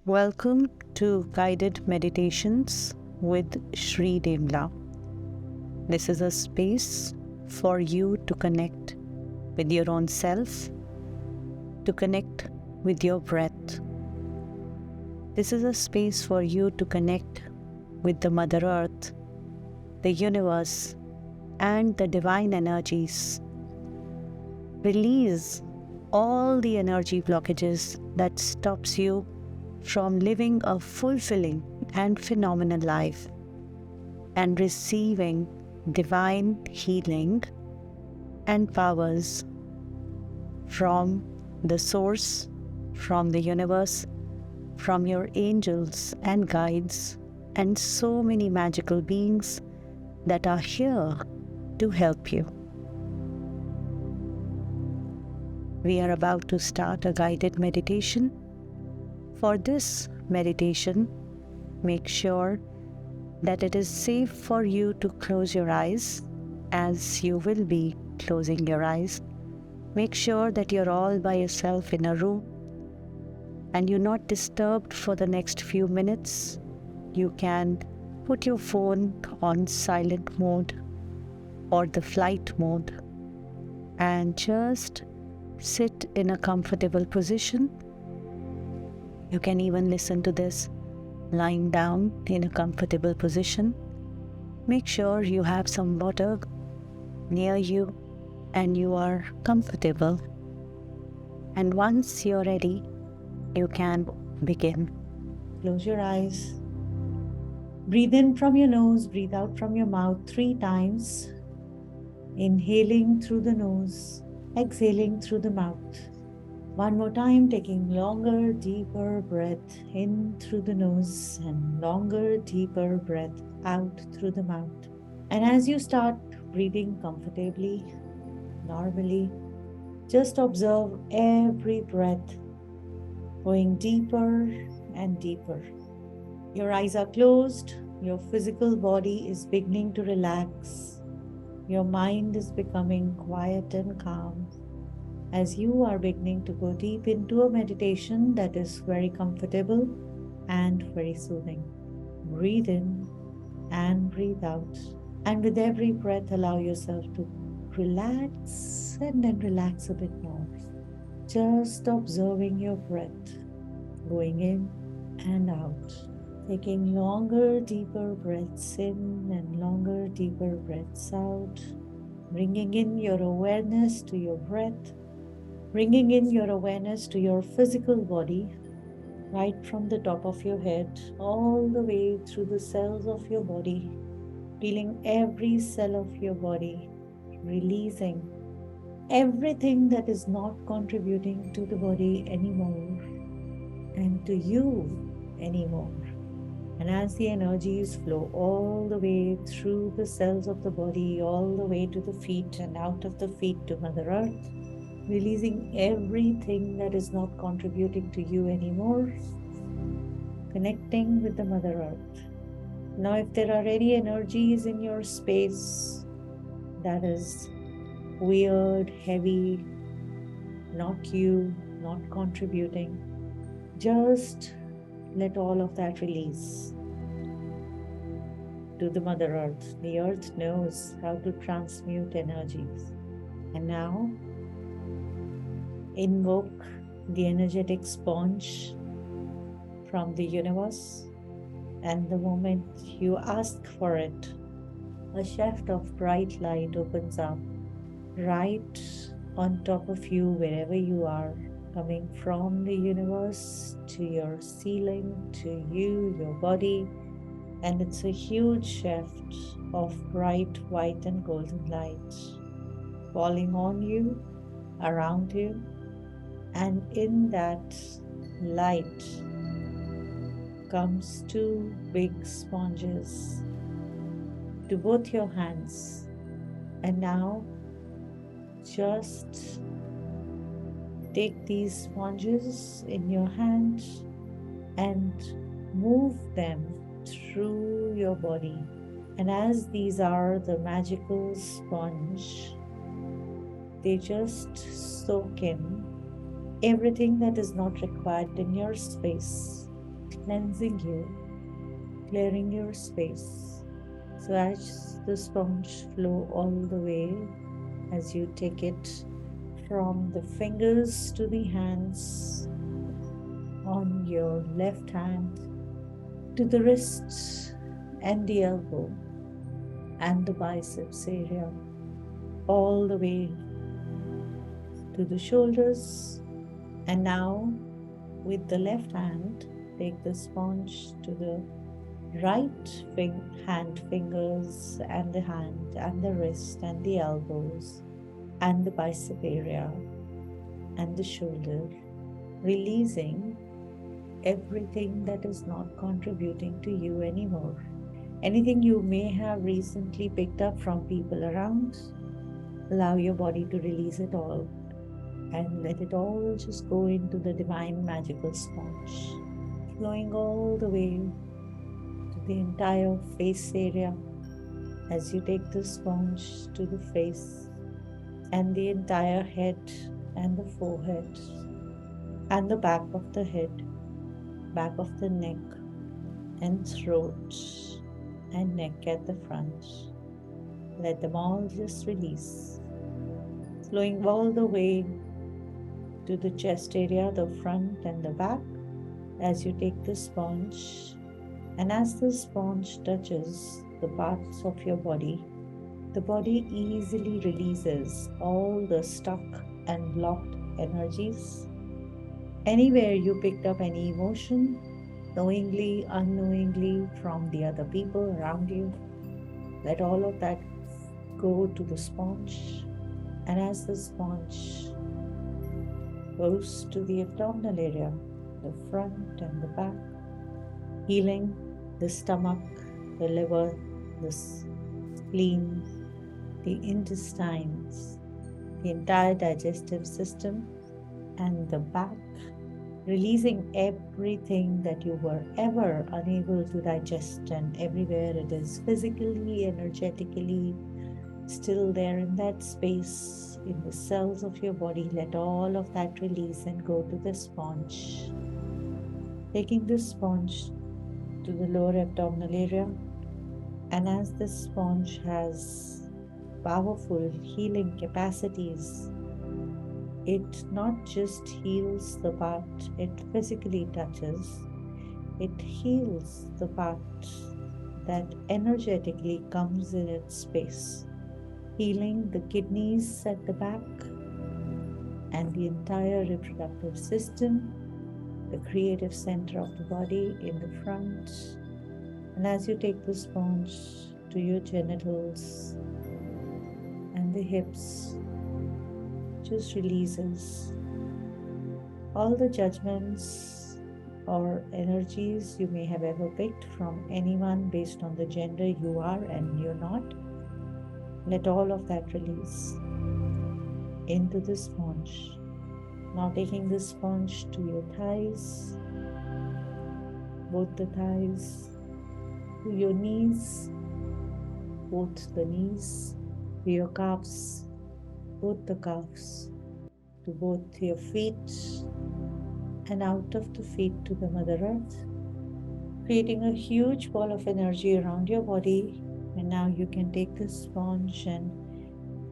Welcome to Guided Meditations with Shree Dembla. This is a space for you to connect with your own self, to connect with your breath. This is a space for you to connect with the Mother Earth, the universe, and the divine energies. Release all the energy blockages that stops you from living a fulfilling and phenomenal life and receiving divine healing and powers from the source, from the universe, from your angels and guides, and so many magical beings that are here to help you. We are about to start a guided meditation. For this meditation, make sure that it is safe for you to close your eyes, as you will be closing your eyes. Make sure that you're all by yourself in a room and you're not disturbed for the next few minutes. You can put your phone on silent mode or the flight mode and just sit in a comfortable position. You can even listen to this lying down in a comfortable position. Make sure you have some water near you and you are comfortable. And once you're ready, you can begin. Close your eyes. Breathe in from your nose, breathe out from your mouth 3 times. Inhaling through the nose, exhaling through the mouth. One more time, taking longer, deeper breath in through the nose and longer, deeper breath out through the mouth. And as you start breathing comfortably, normally, just observe every breath going deeper and deeper. Your eyes are closed, your physical body is beginning to relax, your mind is becoming quiet and calm, as you are beginning to go deep into a meditation that is very comfortable and very soothing. Breathe in and breathe out. And with every breath, allow yourself to relax and then relax a bit more. Just observing your breath going in and out. Taking longer, deeper breaths in and longer, deeper breaths out. Bringing in your awareness to your breath. Bringing in your awareness to your physical body, right from the top of your head, all the way through the cells of your body, feeling every cell of your body, releasing everything that is not contributing to the body anymore and to you anymore. And as the energies flow all the way through the cells of the body, all the way to the feet and out of the feet to Mother Earth, releasing everything that is not contributing to you anymore, connecting with the Mother Earth. Now, if there are any energies in your space that is weird, heavy, not you, not contributing, just let all of that release to the Mother Earth. The Earth knows how to transmute energies. And now, invoke the energetic sponge from the universe, and the moment you ask for it, a shaft of bright light opens up right on top of you, wherever you are, coming from the universe to your ceiling, to you, your body, and it's a huge shaft of bright white and golden light falling on you, around you. And in that light comes 2 big sponges to both your hands. And now just take these sponges in your hand and move them through your body. And as these are the magical sponge, they just soak in everything that is not required in your space. cleansing you, clearing your space. So as the sponge flow all the way, as you take it from the fingers to the hands on your left hand, to the wrists and the elbow and the biceps area, all the way to the shoulders. And now, with the left hand, take the sponge to the hand fingers and the hand and the wrist and the elbows and the bicep area and the shoulder, releasing everything that is not contributing to you anymore. Anything you may have recently picked up from people around, allow your body to release it all and let it all just go into the divine magical sponge, flowing all the way to the entire face area as you take the sponge to the face and the entire head and the forehead and the back of the head, back of the neck and throat and neck at the front. Let them all just release, flowing all the way to the chest area, the front and the back, as you take the sponge. And as the sponge touches the parts of your body, the body easily releases all the stuck and blocked energies. Anywhere you picked up any emotion, knowingly, unknowingly, from the other people around you, let all of that go to the sponge. And as the sponge goes to the abdominal area, the front and the back, healing the stomach, the liver, the spleen, the intestines, the entire digestive system, and the back, releasing everything that you were ever unable to digest, and everywhere it is physically, energetically still there in that space, in the cells of your body. Let all of that release and go to the sponge. Taking the sponge to the lower abdominal area, and as the sponge has powerful healing capacities, it not just heals the part it physically touches, it heals the part that energetically comes in its space, healing the kidneys at the back and the entire reproductive system, the creative center of the body in the front. And as you take the sponge to your genitals and the hips, just releases all the judgments or energies you may have ever picked from anyone based on the gender you are and you're not. Let all of that release into the sponge. Now taking the sponge to your thighs, both the thighs, to your knees, both the knees, to your calves, both the calves, to both your feet, and out of the feet to the Mother Earth, creating a huge ball of energy around your body. And now you can take the sponge and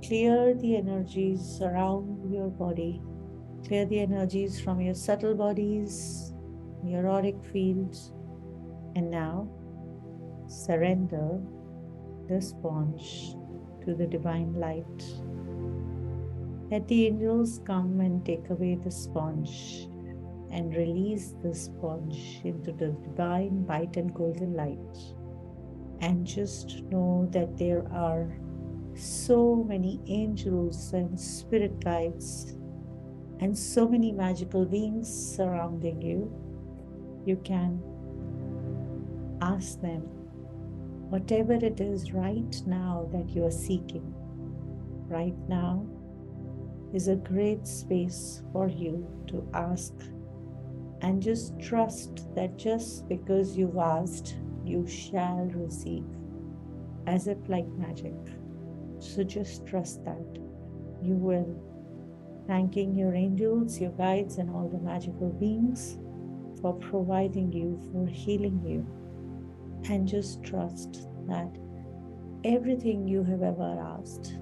clear the energies around your body. Clear the energies from your subtle bodies, your auric fields. And now surrender the sponge to the divine light. Let the angels come and take away the sponge and release the sponge into the divine white and golden light. And just know that there are so many angels and spirit guides and so many magical beings surrounding you. You can ask them whatever it is right now that you are seeking. Right now is a great space for you to ask, and just trust that just because you've asked, you shall receive, as if like magic. So just trust that you will. Thanking your angels, your guides, and all the magical beings for providing you, for healing you. And just trust that everything you have ever asked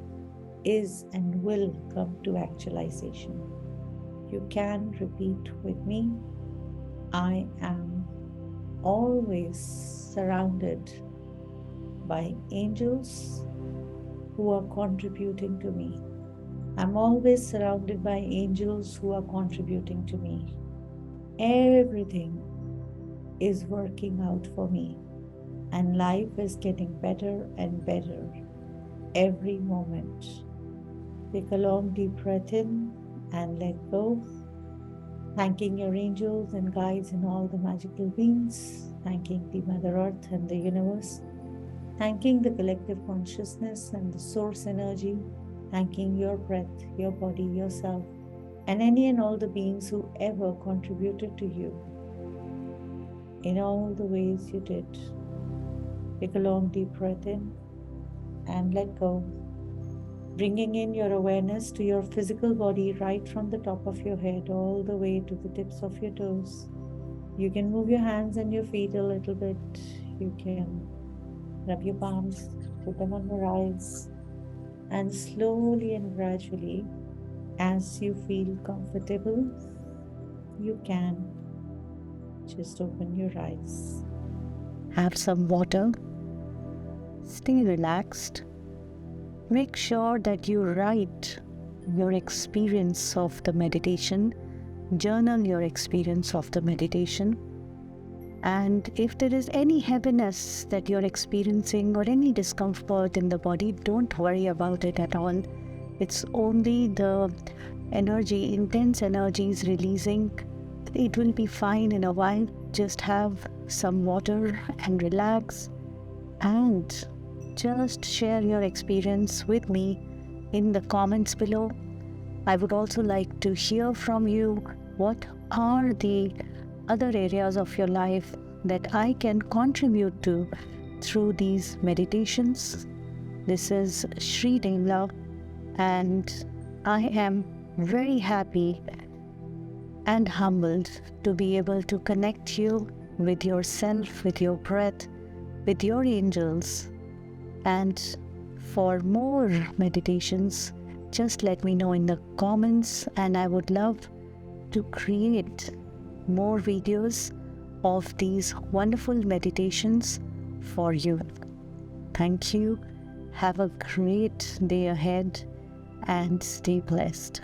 is and will come to actualization. You can repeat with me, I am always surrounded by angels who are contributing to me. I'm always surrounded by angels who are contributing to me. Everything is working out for me, and life is getting better and better every moment. Take a long deep breath in and let go, thanking your angels and guides and all the magical beings, thanking the Mother Earth and the universe, thanking the collective consciousness and the source energy, thanking your breath, your body, yourself, and any and all the beings who ever contributed to you in all the ways you did. Take a long deep breath in and let go, bringing in your awareness to your physical body right from the top of your head all the way to the tips of your toes. You can move your hands and your feet a little bit. You can rub your palms, put them on your eyes, and slowly and gradually, as you feel comfortable, you can just open your eyes. Have some water. Stay relaxed. Make sure that you write your experience of the meditation, journal your experience of the meditation. And if there is any heaviness that you're experiencing or any discomfort in the body, don't worry about it at all. It's only the energy, intense energy is releasing. It will be fine in a while. Just have some water and relax, and just share your experience with me in the comments below. I would also like to hear from you. What are the other areas of your life that I can contribute to through these meditations? This is Shree Dembla, and I am very happy and humbled to be able to connect you with yourself, with your breath, with your angels. And for more meditations, just let me know in the comments, and I would love to create more videos of these wonderful meditations for you. Thank you. Have a great day ahead and stay blessed.